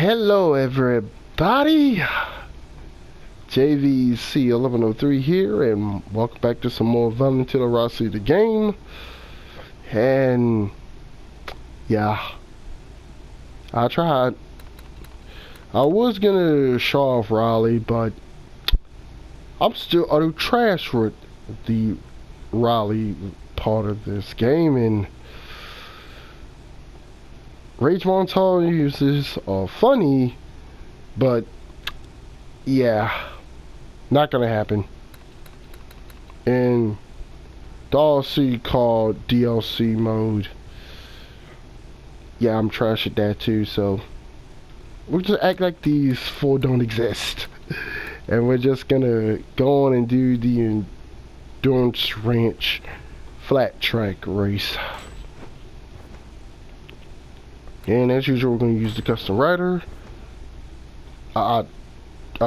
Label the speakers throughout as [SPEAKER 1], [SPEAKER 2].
[SPEAKER 1] Hello everybody, JVC1103 here, and welcome back to some more Valentino Rossi the game. And yeah, I tried. I was gonna show off Raleigh, but I'm still utter trash with the Raleigh part of this game, and rage montages are funny, but yeah, not gonna happen. And DLC called DLC mode, yeah, I'm trash at that too, so we'll just act like these four don't exist. And we're just gonna go on and do the Enduranch Flat Track race. And as usual, we're going to use the custom rider. I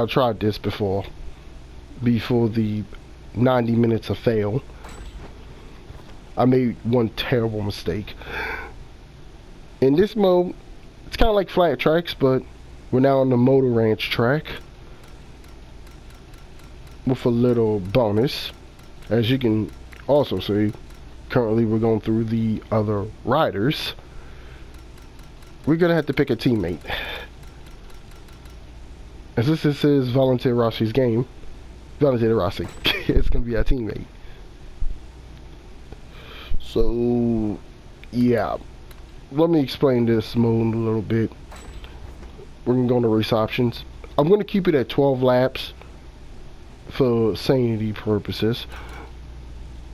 [SPEAKER 1] tried this before the 90 minutes of fail. I made one terrible mistake. In this mode, it's kind of like flat tracks, but we're now on the motor ranch track with a little bonus. As you can also see, currently we're going through the other riders. We're gonna have to pick a teammate. And since this is Valentino Rossi's game, Valentino Rossi, it's gonna be our teammate. So, yeah. Let me explain this mode a little bit. We're gonna go into race options. I'm gonna keep it at 12 laps for sanity purposes.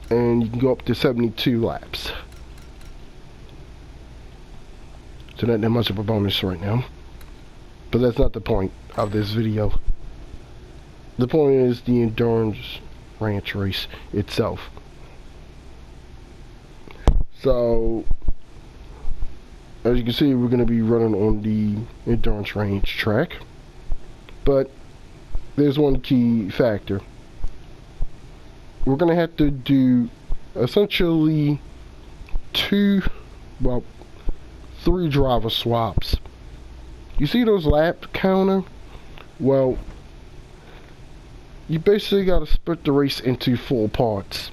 [SPEAKER 1] And you can go up to 72 laps. So not that much of a bonus right now. But that's not the point of this video. The point is the Enduranch Ranch race itself. So, as you can see, we're going to be running on the Enduranch Ranch track. But there's one key factor. We're going to have to do essentially three driver swaps. You see those lap counter? Well, you basically got to split the race into 4 parts.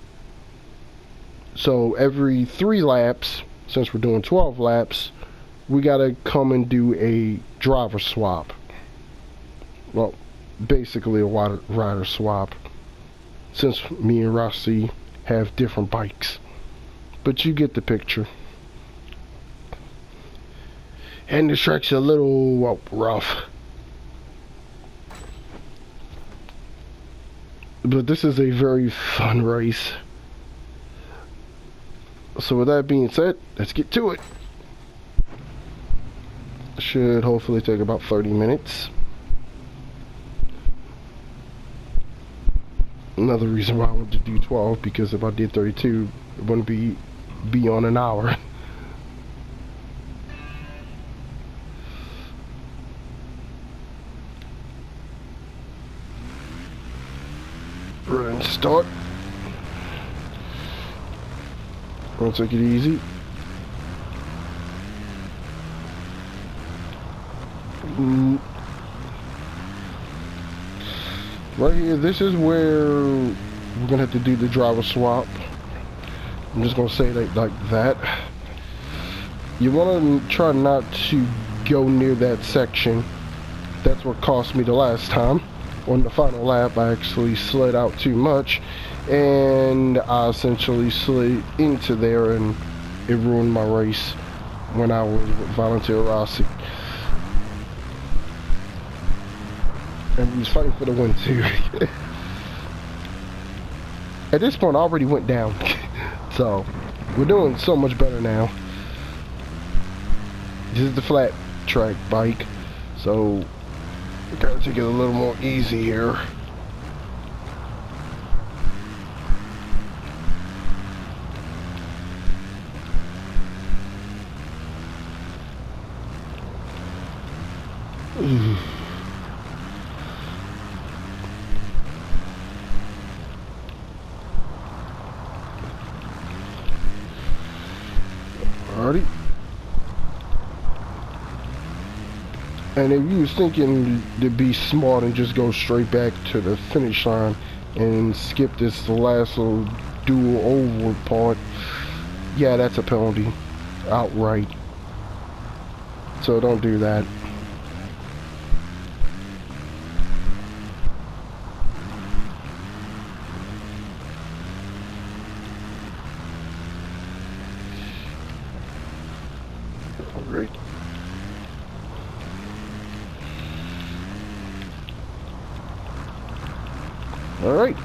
[SPEAKER 1] So every 3 laps, since we're doing 12 laps, we got to come and do a driver swap. Well, basically a rider swap, since me and Rossi have different bikes. But you get the picture. And the track's a little rough. But this is a very fun race. So with that being said, let's get to it. Should hopefully take about 30 minutes. Another reason why I wanted to do 12, because if I did 32, it wouldn't be on an hour. Run start. We'll take it easy. Right here, this is where we're gonna have to do the driver swap. I'm just gonna say it like that. You wanna try not to go near that section. That's what cost me the last time. On the final lap, I actually slid out too much, and I essentially slid into there, and it ruined my race when I was with Valentino Rossi. And he was fighting for the win too. At this point, I already went down. So, we're doing so much better now. This is the flat track bike, so we gotta take it a little more easy here. Alrighty. And if you was thinking to be smart and just go straight back to the finish line and skip this last little dual over part, yeah, that's a penalty outright. So don't do that. Alright. Alright.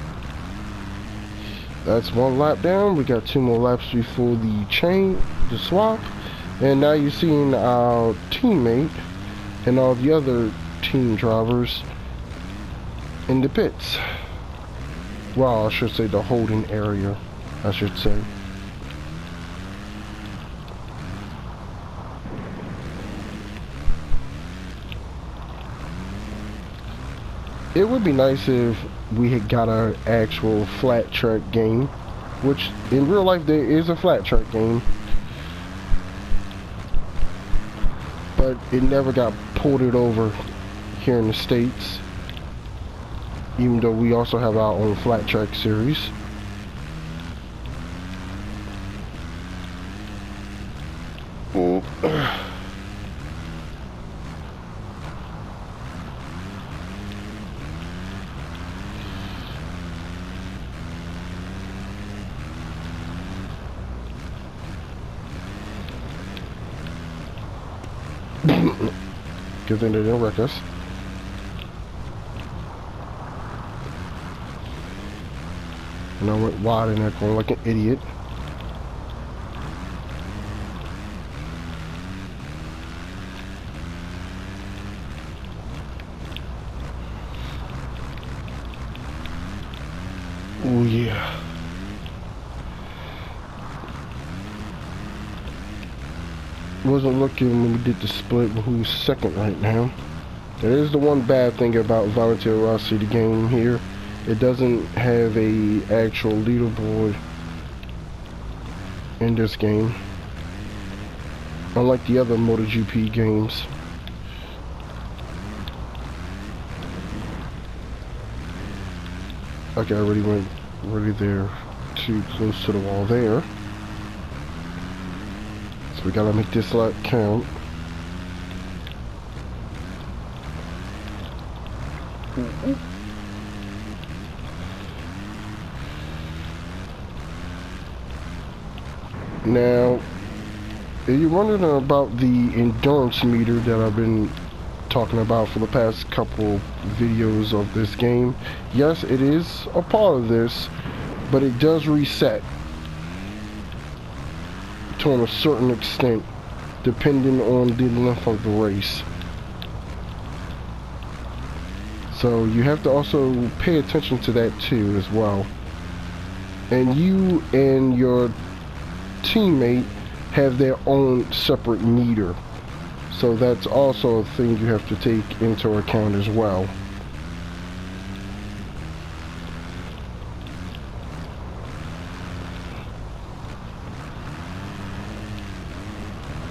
[SPEAKER 1] That's one lap down. We got 2 more laps before the swap. And now you're seeing our teammate and all the other team drivers in the pits. Well, I should say the holding area, I should say. It would be nice if we had got an actual flat track game, which in real life there is a flat track game, but it never got ported over here in the States, even though we also have our own flat track series. Oh. Good thing they didn't wreck us. And I went wide in that corner like an idiot. Oh yeah. Wasn't looking when we did the split who's second right now. That is the one bad thing about Valentino Rossi, the game here. It doesn't have a actual leaderboard in this game, unlike the other MotoGP games. Okay, I already went there, too close to the wall there. So we gotta make this lap count. Now, if you're wondering about the endurance meter that I've been talking about for the past couple videos of this game, yes, it is a part of this, but it does reset to a certain extent depending on the length of the race. So you have to also pay attention to that too as well. And you and your teammate have their own separate meter. So that's also a thing you have to take into account as well.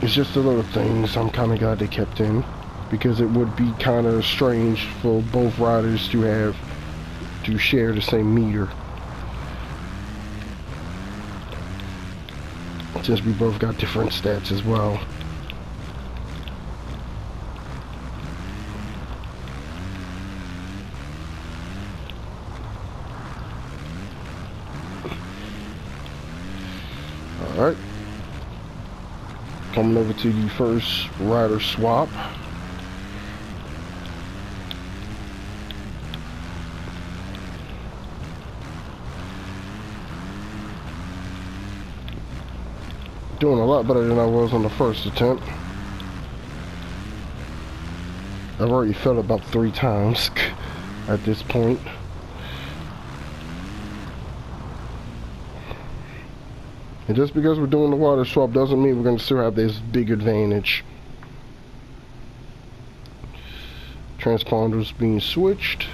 [SPEAKER 1] It's just the little things I'm kind of glad they kept in, because it would be kind of strange for both riders to share the same meter, since we both got different stats as well. Alright. Coming over to the first rider swap. Doing a lot better than I was on the first attempt. I've already fell about 3 times at this point. And just because we're doing the water swap doesn't mean we're going to still have this big advantage. Transponders being switched.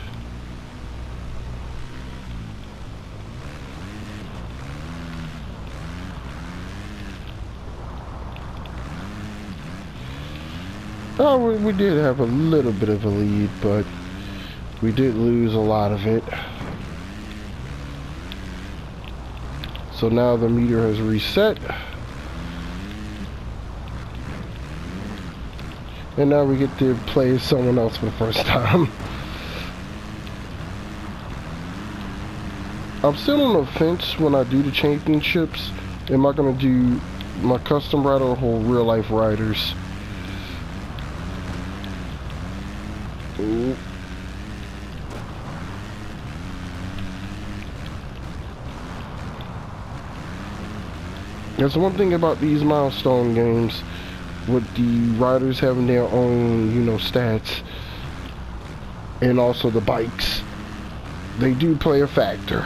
[SPEAKER 1] Oh, we did have a little bit of a lead, but we did lose a lot of it. So now the meter has reset. And now we get to play as someone else for the first time. I'm still on the fence when I do the championships. Am I going to do my custom rider or real life riders? Ooh. That's one thing about these milestone games, with the riders having their own, you know, stats, and also the bikes. They do play a factor.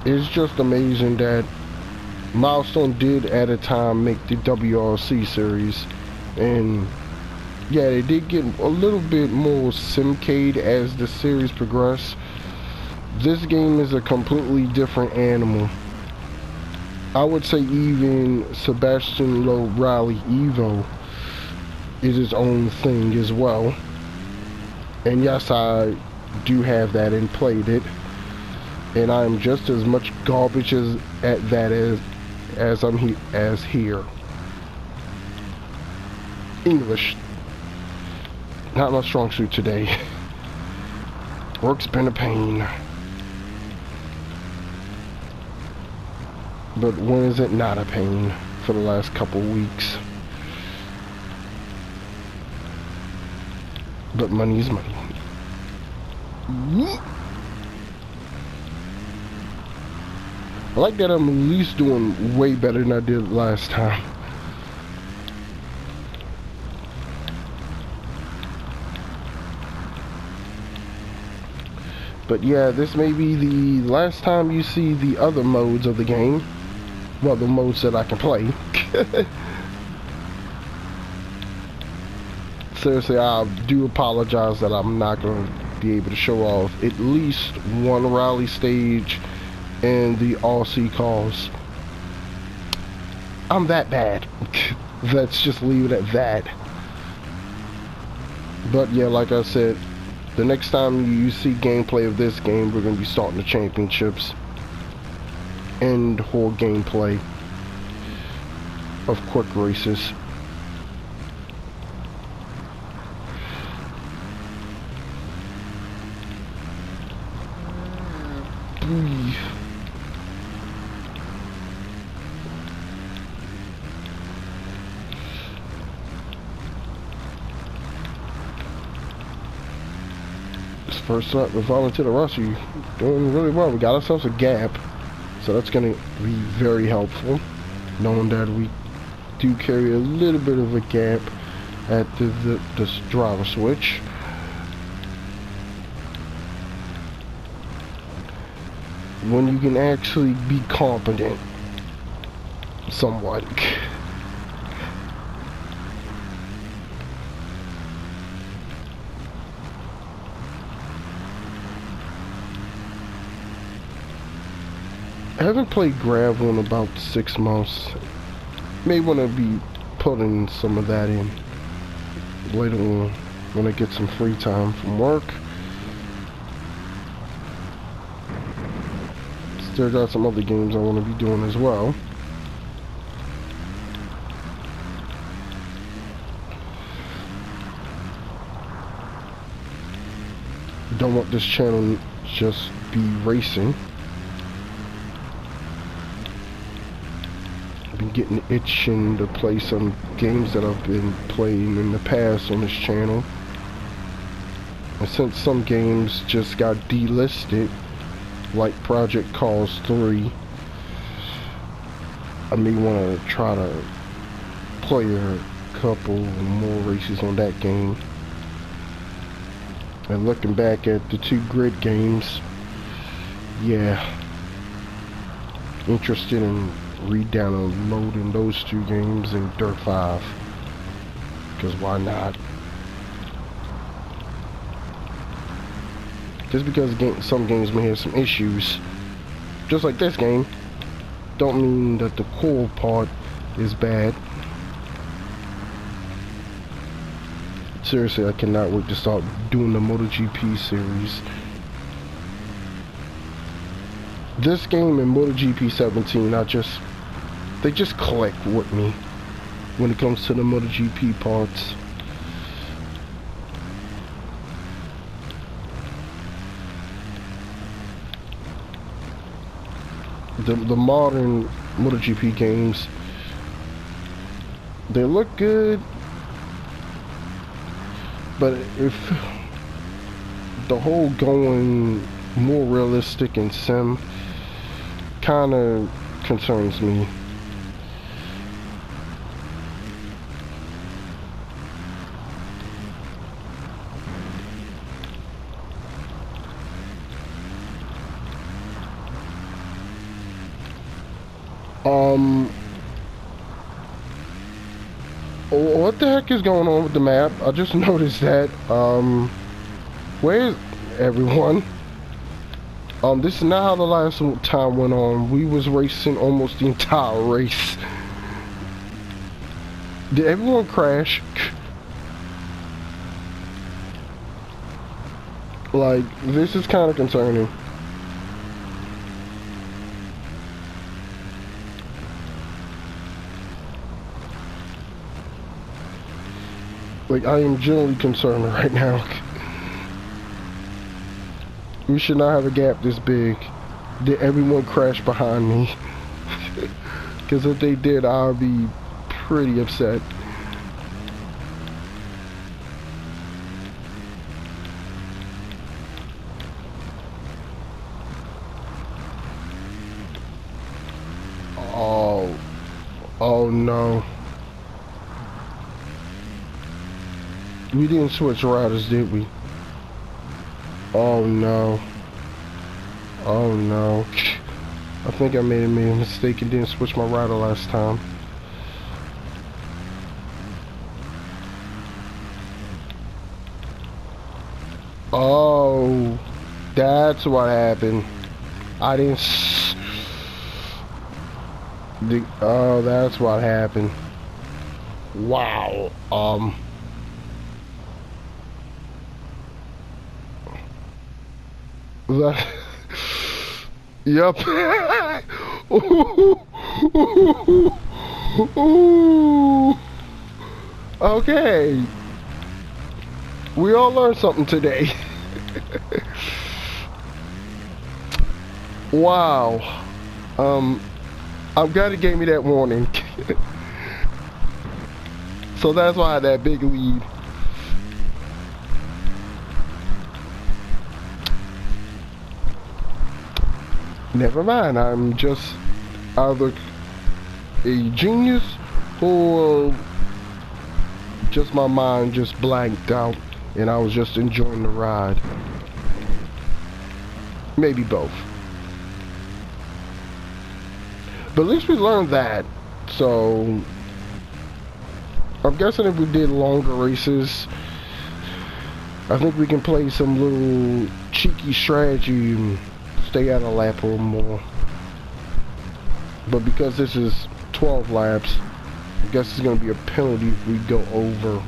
[SPEAKER 1] It's just amazing that Milestone did at a time make the WRC series, and yeah, they did get a little bit more simcade as the series progressed. This game is a completely different animal. I would say even Sebastian Loeb Rally Evo is its own thing as well. And yes, I do have that and played it. And I am just as much garbage at that as here. English, not my strong suit today. Work's been a pain. But when is it not a pain for the last couple weeks? But money is money. I like that I'm at least doing way better than I did last time. But yeah, this may be the last time you see the other modes of the game. Well, the modes that I can play. Seriously, I do apologize that I'm not going to be able to show off at least one rally stage and the Aussie cars. I'm that bad. Let's just leave it at that. But yeah, like I said, the next time you see gameplay of this game, we're going to be starting the championships and whole gameplay of quick races. First up with Valentino Rossi, doing really well. We got ourselves a gap, so that's going to be very helpful, knowing that we do carry a little bit of a gap at the driver switch. When you can actually be competent, somewhat. I haven't played gravel in about 6 months. May want to be putting some of that in later on when I get some free time from work. Still got some other games I want to be doing as well. Don't want this channel just be racing. Getting itching to play some games that I've been playing in the past on this channel, and since some games just got delisted, like Project Cars 3, I may want to try to play a couple more races on that game. And looking back at the 2 grid games, yeah, interested in re-downloading those 2 games in Dirt 5, because why not? Just because some games may have some issues, just like this game, don't mean that the core part is bad. Seriously, I cannot wait to start doing the MotoGP series. This game and MotoGP 17, they just click with me when it comes to the MotoGP parts. The modern MotoGP games, they look good, but if the whole going more realistic and sim kind of concerns me. What the heck is going on with the map? I just noticed that. Where's everyone? This is not how the last time went on. We was racing almost the entire race. Did everyone crash? Like, this is kind of concerning. Like, I am genuinely concerned right now. We should not have a gap this big. Did everyone crash behind me? Because if they did, I'll be pretty upset. Oh no. We didn't switch riders, did we? Oh no. Oh no. I think I made a mistake and didn't switch my rider last time. Oh, that's what happened. I didn't. Oh, that's what happened. Wow. Yep. Okay. We all learned something today. Wow. I'm glad it gave me that warning. So that's why I had that big lead. Never mind, I'm just either a genius or just my mind just blanked out and I was just enjoying the ride. Maybe both. But at least we learned that. So I'm guessing if we did longer races, I think we can play some little cheeky strategy and stay out of lap or more. But because this is 12 laps, I guess it's going to be a penalty if we go over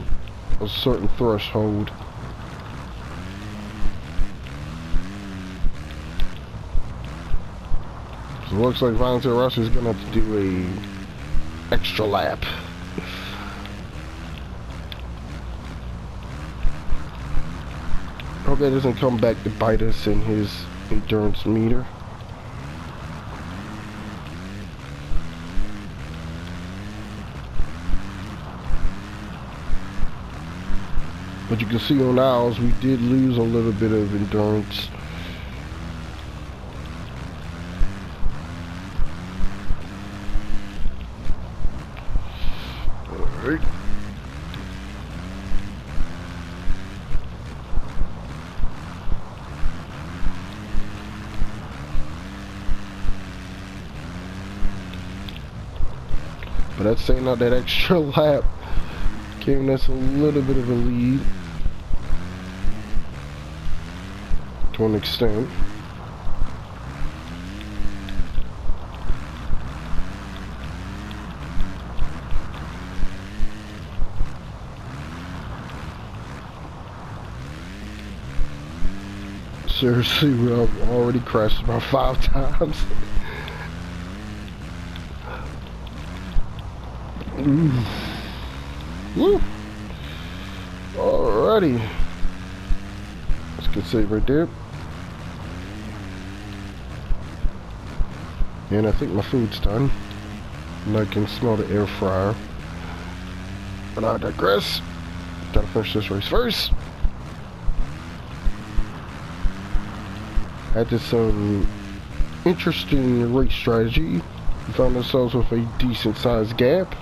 [SPEAKER 1] a certain threshold. So it looks like Valentino Rossi is going to have to do a extra lap. Hope that doesn't come back to bite us in his endurance meter. But you can see on ours, we did lose a little bit of endurance. Alright. But that's saying out that extra lap giving us a little bit of a lead to an extent. Seriously, I've already crashed about 5 times. Woo. Alrighty. That's a good save right there. And I think my food's done. And I can smell the air fryer. But I digress. Gotta finish this race first. After some interesting race strategy, we found ourselves with a decent sized gap.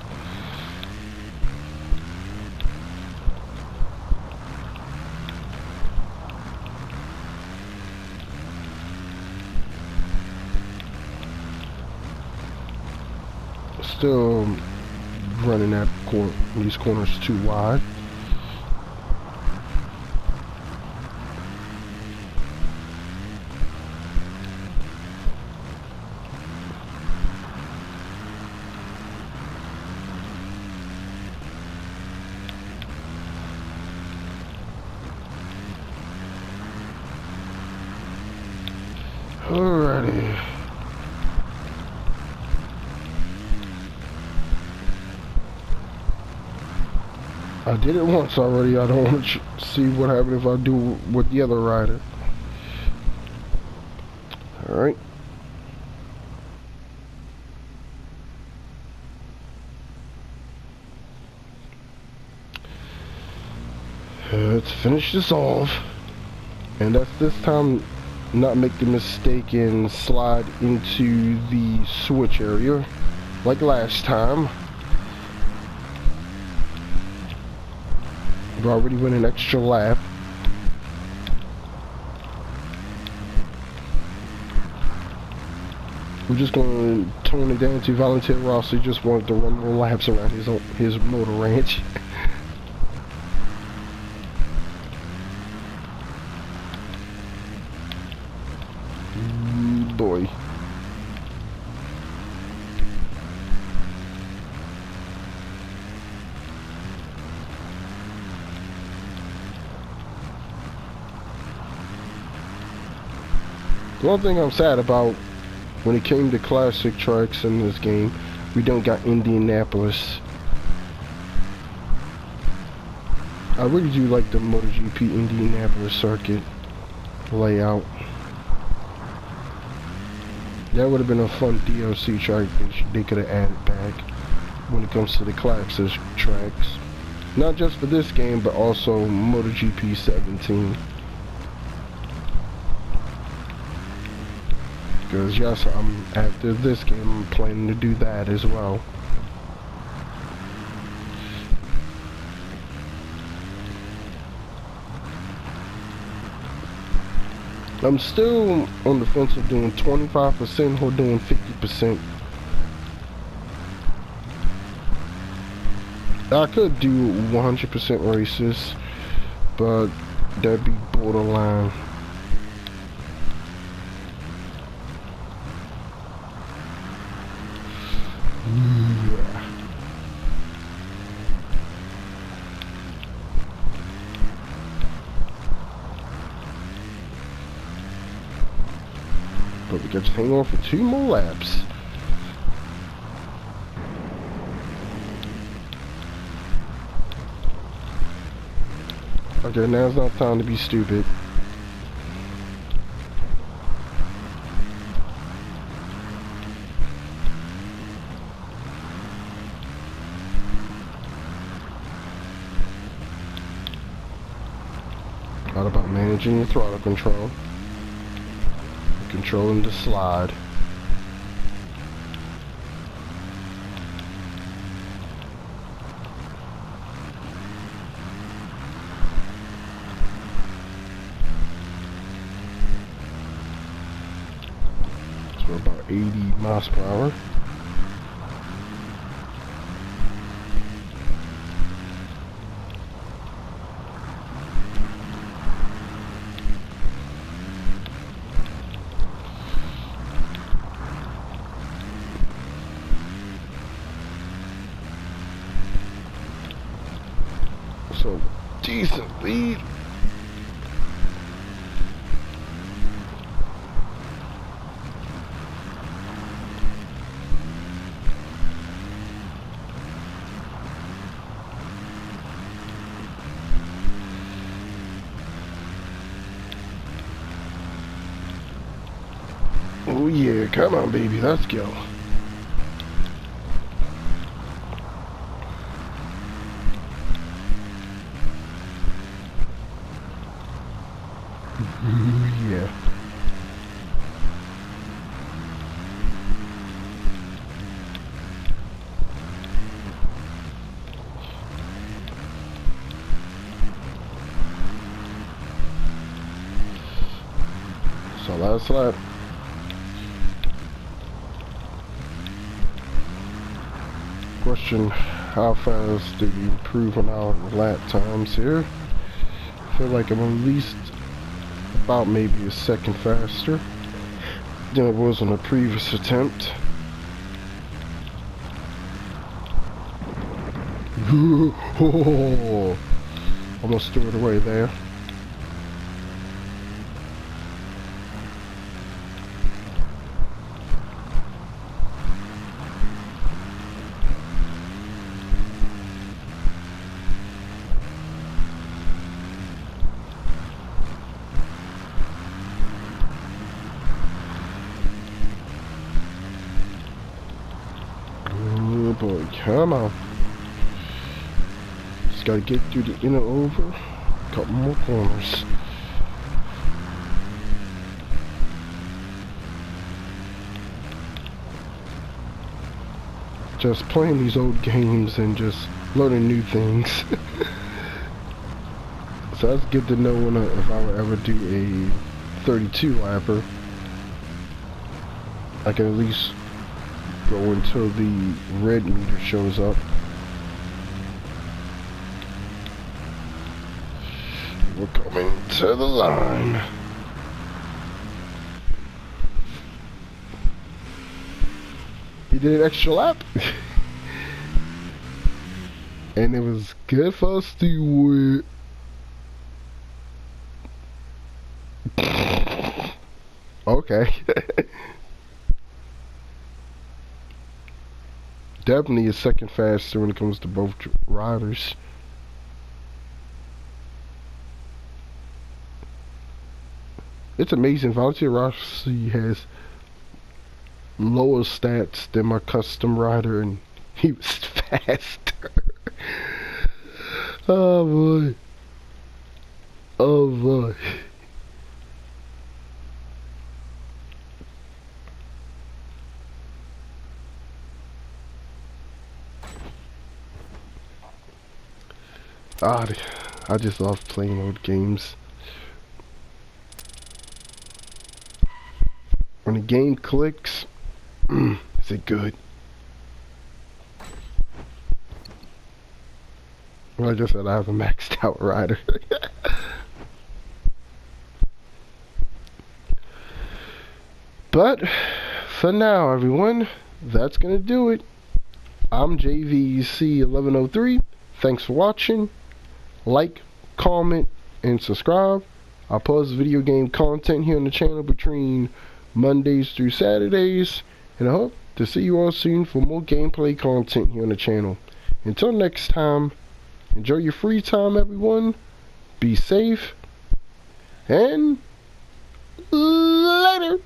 [SPEAKER 1] Still running that these corners too wide. Alrighty. I did it once already. I don't want to see what happens if I do with the other rider. Alright. Let's finish this off. And that's this time not make the mistake and slide into the switch area like last time. We've already went an extra lap. We're just going to tone it down to Valentino Rossi just wanted to run more laps around his motor ranch. Boy. The one thing I'm sad about when it came to classic tracks in this game, we don't got Indianapolis. I really do like the MotoGP Indianapolis circuit layout. That would have been a fun DLC track they could have added back when it comes to the classic tracks. Not just for this game, but also MotoGP 17. Because yes, after this game, I'm planning to do that as well. I'm still on the fence of doing 25% or doing 50%. I could do 100% races, but that'd be borderline. Yeah. But we got to hang on for 2 more laps. Okay, now's not time to be stupid. All about managing your throttle control. Controlling the slide. So about 80 miles per hour. So decent lead. Oh yeah, come on baby, let's go. Ooh, yeah. So last lap. Question, how fast do we improve on our lap times here? I feel like I'm at least about maybe a second faster than it was on the previous attempt. Oh, almost threw it away there. Oh boy, come on. Just gotta get through the inner oval. Couple more corners. Just playing these old games and just learning new things. So that's good to know if I would ever do a 32 lapper. I can at least go until the red meter shows up. We're coming to the line. He did an extra lap. And it was good for us to okay. Definitely a second faster when it comes to both riders. It's amazing. Valentino Rossi has lower stats than my custom rider, and he was faster. Oh boy. Oh boy. I just love playing old games. When the game clicks, is it good? Well, I just said I have a maxed out rider. But for now, everyone, that's gonna do it. I'm JVC1103. Thanks for watching. Like, comment, and subscribe. I post video game content here on the channel between Mondays through Saturdays, and I hope to see you all soon for more gameplay content here on the channel. Until next time, enjoy your free time, everyone. Be safe, and later.